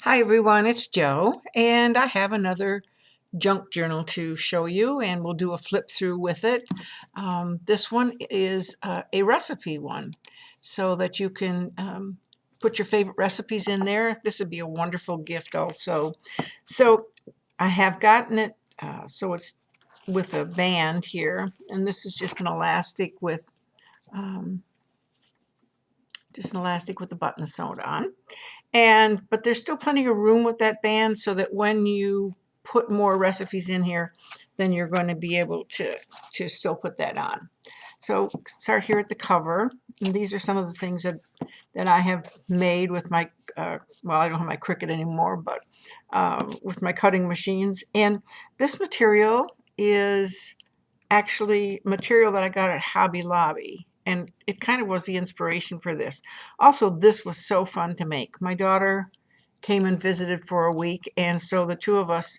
Hi everyone, it's Joe, and I have another junk journal to show you, and we'll do a flip through with it. This one is a recipe one, so that you can put your favorite recipes in there. This would be a wonderful gift also. So I have gotten it, so it's with a band here, and this is just an elastic with um, the button sewed on. But there's still plenty of room with that band so that when you put more recipes in here, then you're going to be able to still put that on. So start here at the cover. And these are some of the things that I have made with my, well, I don't have my Cricut anymore, but with my cutting machines. And this material is actually material that I got at Hobby Lobby. And it kind of was the inspiration for this. Also, this was so fun to make. My daughter came and visited for a week, and so the two of us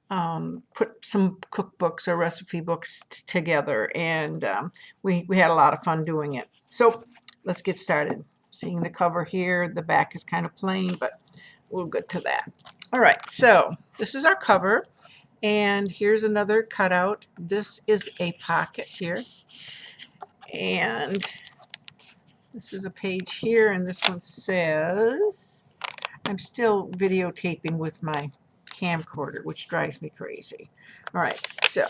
put some cookbooks or recipe books together, and we had a lot of fun doing it. So let's get started. Seeing the cover here, the back is kind of plain, but we'll get to that. All right, so this is our cover. And here's another cutout. This is a pocket here. And this is a page here, and this one says, I'm still videotaping with my camcorder, which drives me crazy. All right, so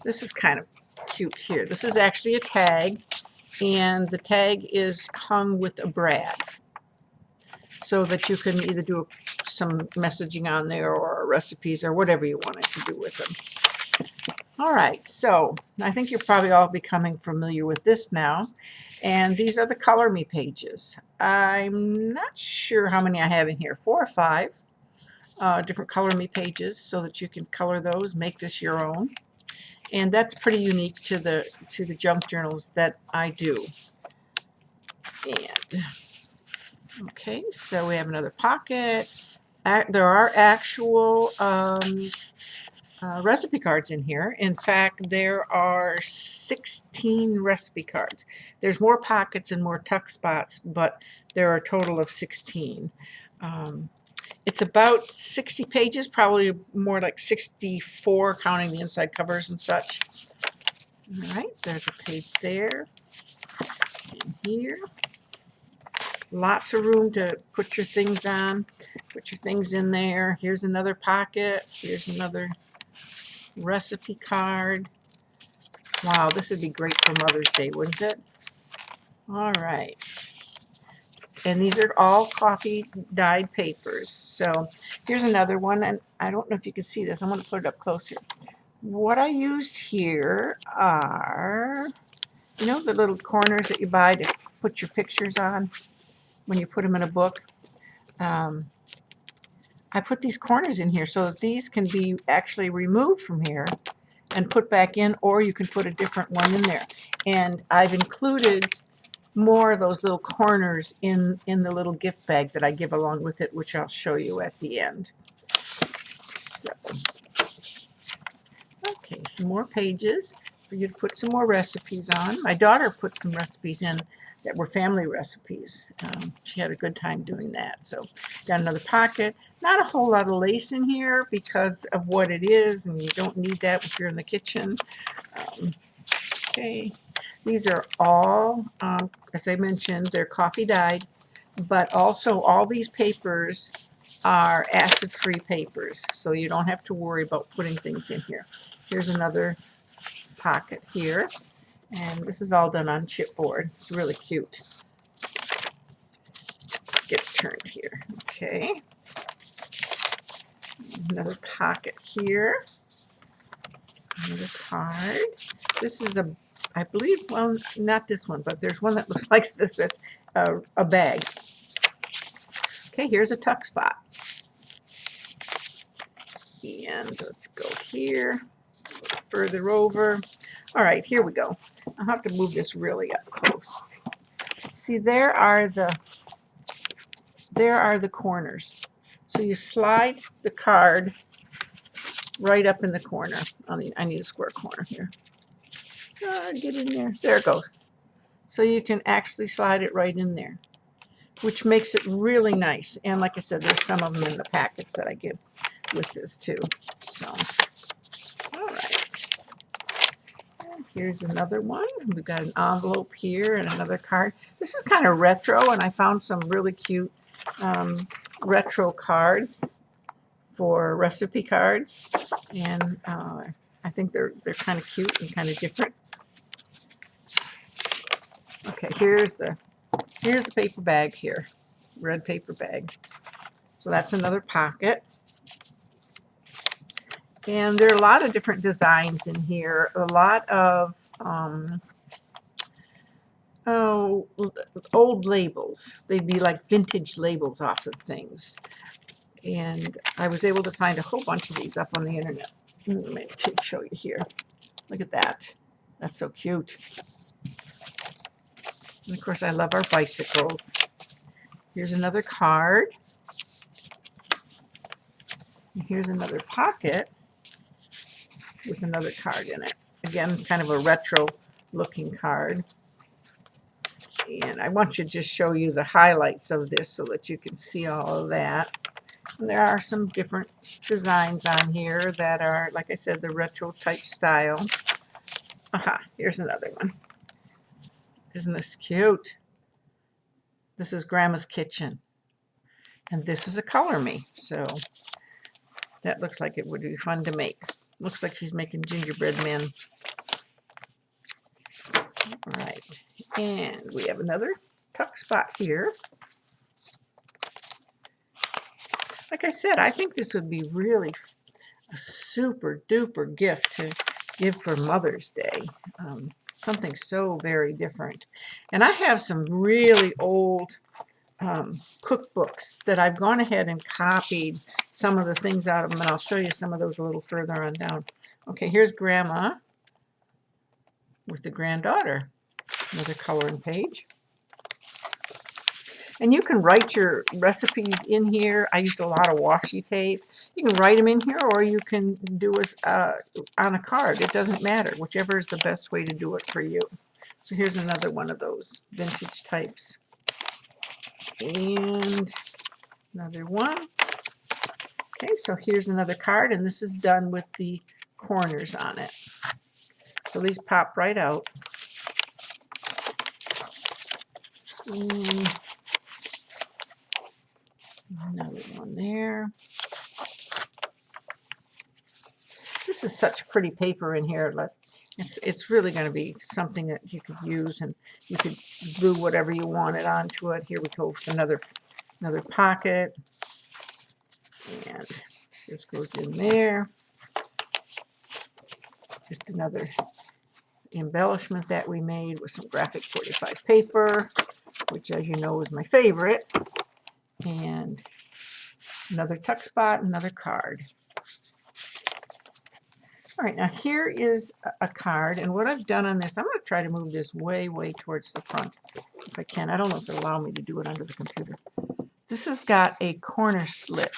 this is kind of cute here. This is actually a tag, and the tag is hung with a brad, so that you can either do some messaging on there or recipes or whatever you wanted to do with them. All right, so I think you're probably all becoming familiar with this now. And these are the Color Me pages. I'm not sure how many I have in here, 4 or 5 different Color Me pages so that you can color those, make this your own. And that's pretty unique to the junk journals that I do. And okay, so we have another pocket. There are actual recipe cards in here. In fact, there are 16 recipe cards. There's more pockets and more tuck spots, but there are a total of 16. It's about 60 pages, probably more like 64, counting the inside covers and such. All right, there's a page there and here. Lots of room to put your things on, put your things in there. Here's another pocket. Here's another recipe card. Wow, this would be great for Mother's Day, wouldn't it? All right. And these are all coffee dyed papers. So here's another one, and I don't know if you can see this. I'm going to put it up closer. What I used here are, you know, the little corners that you buy to put your pictures on when you put them in a book. I put these corners in here so that these can be actually removed from here and put back in, or you can put a different one in there. And I've included more of those little corners in the little gift bag that I give along with it, which I'll show you at the end. So, okay, some more pages for you to put some more recipes on. My daughter put some recipes in that were family recipes. She had a good time doing that. So got another pocket. Not a whole lot of lace in here because of what it is, and you don't need that if you're in the kitchen. Okay, these are all, as I mentioned, they're coffee dyed, but also all these papers are acid-free papers, so you don't have to worry about putting things in here. Here's another pocket here, and this is all done on chipboard. It's really cute. Let's get it turned here. Okay. Another pocket here. Another card. This is a, I believe, well, not this one, but there's one that looks like this. That's a bag. Okay, here's a tuck spot. And let's go here, further over. All right, here we go. I'll have to move this really up close. See, there are the corners. So you slide the card right up in the corner. I need a square corner here. Get in there. There it goes. So you can actually slide it right in there. which makes it really nice. And like I said, there's some of them in the packets that I give with this too. So, all right. And here's another one. We've got an envelope here and another card. This is kind of retro, and I found some really cute retro cards for recipe cards, and I think they're kind of cute and kind of different. Okay, here's the paper bag here, red paper bag. So that's another pocket. And there are a lot of different designs in here. A lot of old labels. They'd be like vintage labels off of things. And I was able to find a whole bunch of these up on the internet. Let me show you here. Look at that. That's so cute. And of course, I love our bicycles. Here's another card. And here's another pocket with another card in it. Again, kind of a retro looking card. And I want to just show you the highlights of this so that you can see all of that. And there are some different designs on here that are, like I said, the retro type style. Aha, here's another one. Isn't this cute? This is Grandma's Kitchen. And this is a Color Me. So that looks like it would be fun to make. Looks like she's making gingerbread men. All right. And we have another tuck spot here. Like I said, I think this would be really a super duper gift to give for Mother's Day. Something so very different. And I have some really old cookbooks that I've gone ahead and copied some of the things out of them, and I'll show you some of those a little further on down. Okay, here's Grandma with the granddaughter. Another coloring page. And you can write your recipes in here. I used a lot of washi tape. You can write them in here, or you can do it on a card. It doesn't matter, whichever is the best way to do it for you. So here's another one of those vintage types. And another one. Okay, so here's another card, and this is done with the corners on it. So these pop right out. And another one there. This is such pretty paper in here. It's really going to be something that you could use, and you could glue whatever you wanted onto it. Here we go with another pocket, and this goes in there. Just another embellishment that we made with some graphic 45 paper, which, as you know, is my favorite. And another tuck spot, another card. All right, now here is a card, and what I've done on this, I'm going to try to move this way, way towards the front, if I can. I don't know if it'll allow me to do it under the computer. This has got a corner slit.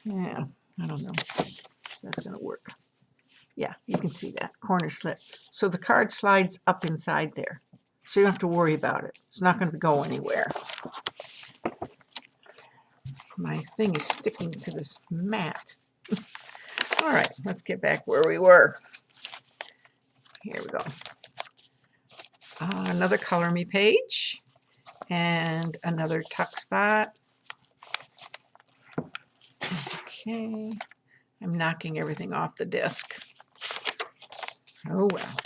Yeah, I don't know if that's going to work. Yeah, you can see that, corner slit. So the card slides up inside there, so you don't have to worry about it. It's not going to go anywhere. My thing is sticking to this mat. All right, let's get back where we were. Here we go. Another Color Me page and another tuck spot. Okay, I'm knocking everything off the desk. Oh well.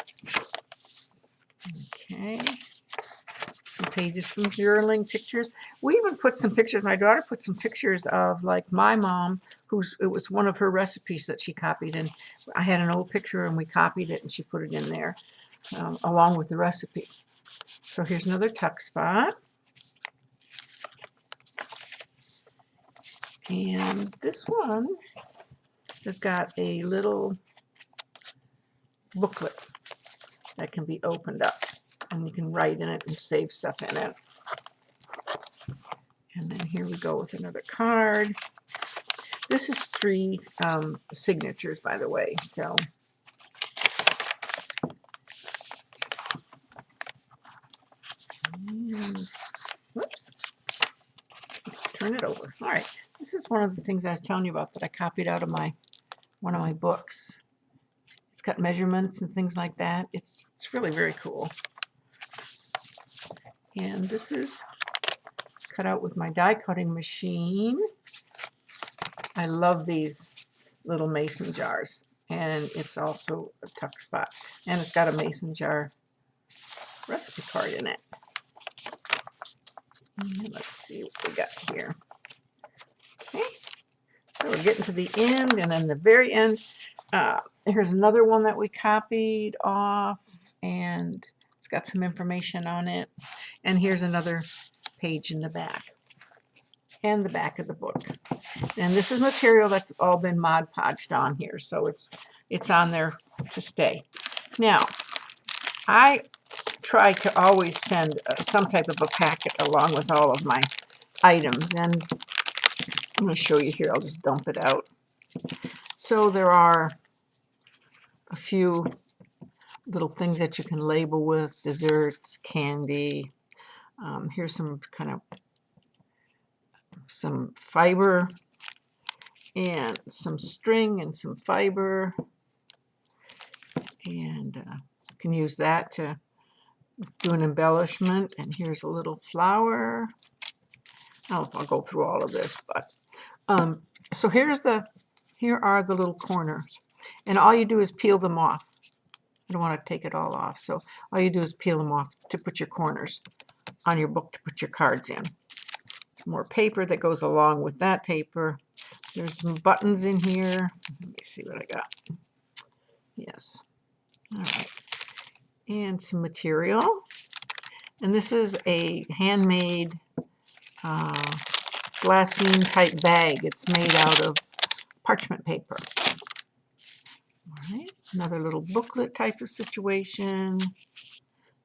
Okay. Some pages from journaling, pictures. We even put some pictures, my daughter put some pictures of, like, my mom, it was one of her recipes that she copied, and I had an old picture and we copied it and she put it in there along with the recipe. So here's another tuck spot. And this one has got a little booklet that can be opened up, and you can write in it and save stuff in it. And then here we go with another card. This is 3 signatures, by the way. So whoops. turn it over. All right, this is one of the things I was telling you about that I copied out of one of my books. It's got measurements and things like that. It's really very cool. And this is cut out with my die cutting machine. I love these little mason jars, and it's also a tuck spot, and it's got a mason jar recipe card in it. And let's see what we got here. Okay, so we're getting to the end, and then the very end, here's another one that we copied off, and it's got some information on it. And here's another page in the back, and the back of the book. And this is material that's all been Mod Podged on here, so it's on there to stay. Now, I try to always send some type of a packet along with all of my items, and I'm going to show you here. I'll just dump it out. So there are a few little things that you can label with: desserts, candy. Here's some some fiber and some string and some fiber, and you can use that to do an embellishment. And here's a little flower. I don't know if I'll go through all of this, but so here are the little corners, and all you do is peel them off. I don't want to take it all off, so all you do is peel them off to put your corners on your book to put your cards in. Some more paper that goes along with that paper. There's some buttons in here. Let me see what I got. Yes. All right. And some material. And this is a handmade glassine type bag. It's made out of parchment paper. All right. Another little booklet type of situation.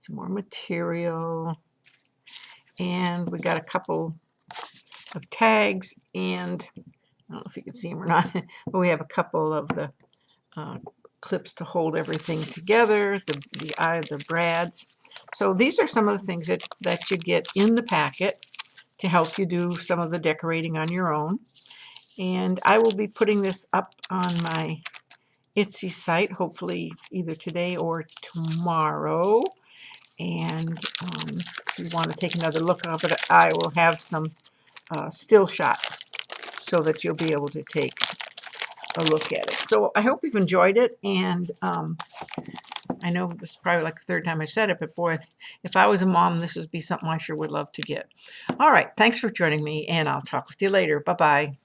Some more material. And we got a couple of tags, and I don't know if you can see them or not, but we have a couple of the clips to hold everything together, the brads. So these are some of the things that you get in the packet to help you do some of the decorating on your own. And I will be putting this up on my Etsy site, hopefully either today or tomorrow. And if you want to take another look at it, I will have some still shots so that you'll be able to take a look at it. So I hope you've enjoyed it, and I know this is probably like the third time I said it, but boy, if I was a mom, this would be something I sure would love to get. All right, thanks for joining me, and I'll talk with you later. Bye-bye.